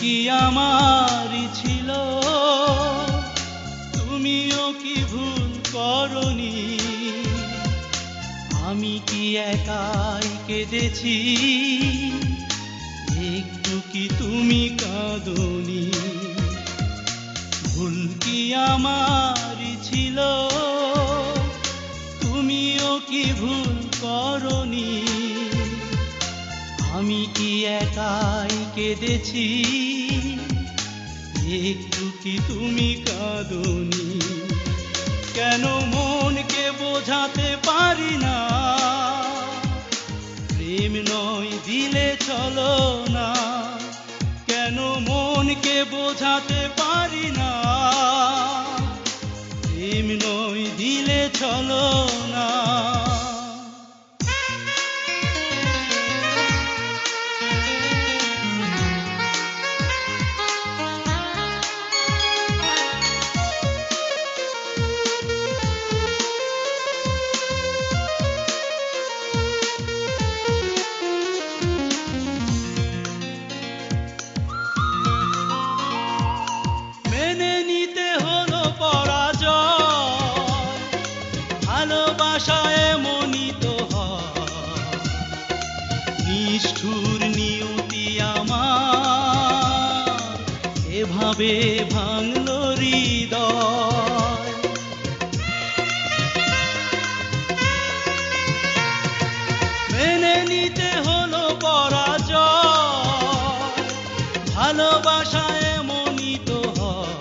কি আমারই ছিল, তুমিও কি ভুল করনি? আমি কি একাই কেঁদেছি, একটু কি তুমি কাঁদনি? ভুল কি আমারই ছিল, তুমিও কি ভুল করনি? আমি কি একাই কেঁদেছি, একটু কি তুমি কাঁদনি? কেন মনকে বোঝাতে পারি না, প্রেম নয় দিলে চলো না? কেন মনকে বোঝাতে পারি না, প্রেম নয় দিলে চলো না? মেনে নিতে হলো পরাজয়, ভালোবাসা এমনই তো হয়। নিষ্ঠুর নিয়তি আমার এভাবে ভাঙলো হৃদয়। মেনে নিতে হলো পরাজয়, ভালোবাসা এমনই তো হয়।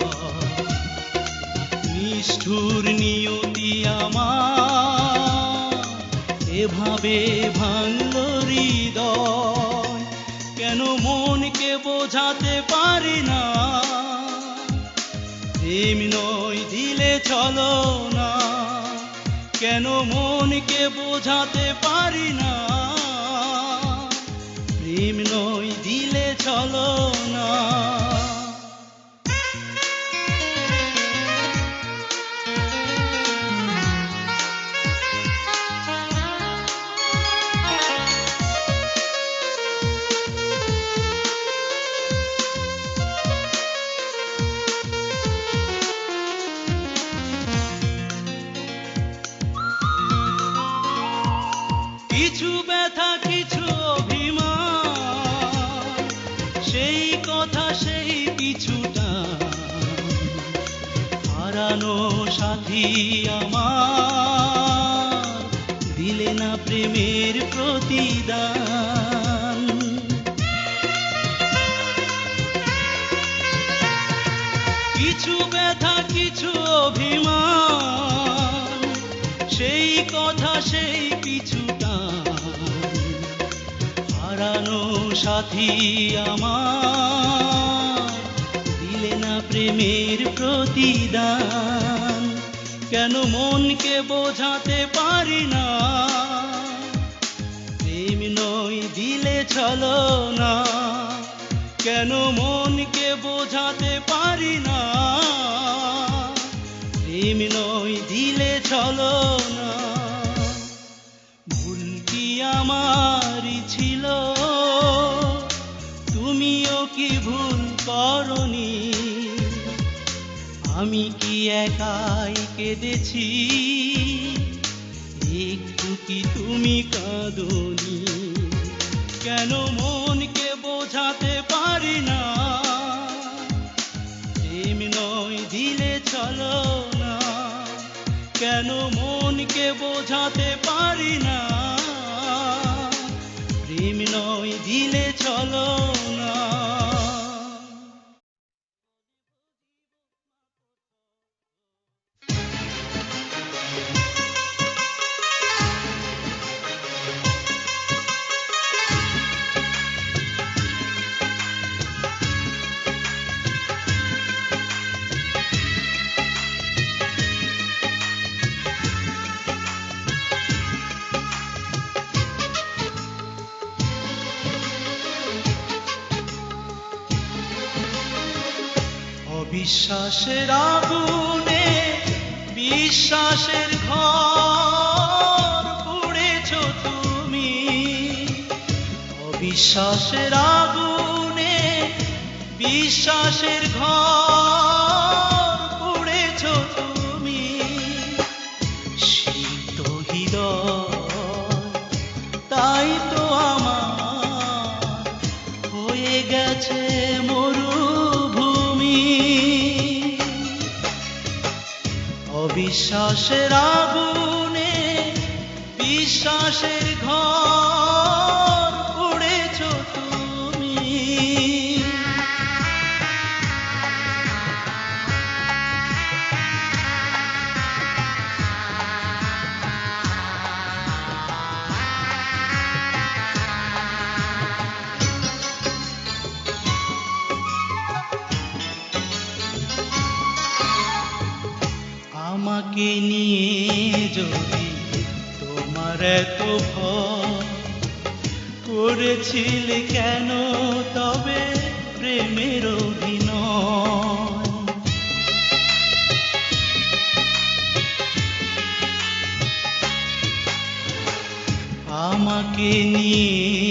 নিষ্ঠুর নিয়তি আমার এভাবে ভাঙলো হৃদয়। কেন মনকে বোঝাতে পারি না, প্রেম নয় দিলে চলো না? কেন মনকে বোঝাতে পারি না, প্রেম নয় দিলে চলো না? কিছু ব্যথা কিছু অভিমান, সেই কথা সেই কিছুটা হারানো সাথী আমার দিলে না প্রেমের প্রতিদান। কিছু ব্যথা কিছু অভিমান, সেই কথা সেই কিছুটা হারানো সাথী আমার দিলে না প্রেমের প্রতিদান। কেন মনকে বোঝাতে পারি না, প্রেম নয় দিলে চলো না? কেন মনকে বোঝাতে পারি না, প্রেম নয় দিলে চলো না? ভুল কি আমারই ছিল, তুমিও কি ভুল করনি? আমি কি একাই কেঁদেছি, একটু কি তুমি কাঁদনি? কেন মনকে বোঝাতে পারি না, প্রেম নয় দিলে চলো না? কেন মনকে বোঝাতে পারি না, প্রেম নয় দিলে চলো না? অবিশ্বাসের আগুনে বিশ্বাসের ঘর পুড়েছ তুমি। অবিশ্বাসের আগুনে বিশ্বাসের ঘর পুড়েছ তুমি, সিক্ত হৃদয় তাই তো আমার হয়ে গেছে মরুভূমি। অবিশ্বাসের আগুনে বিশ্বাসের ঘর পুড়েছ তুমি। আমাকে নিয়ে যদি তোমার এত ভয়, করেছিলে কেন তবে প্রেমের অভিনয়? আমাকে নিয়ে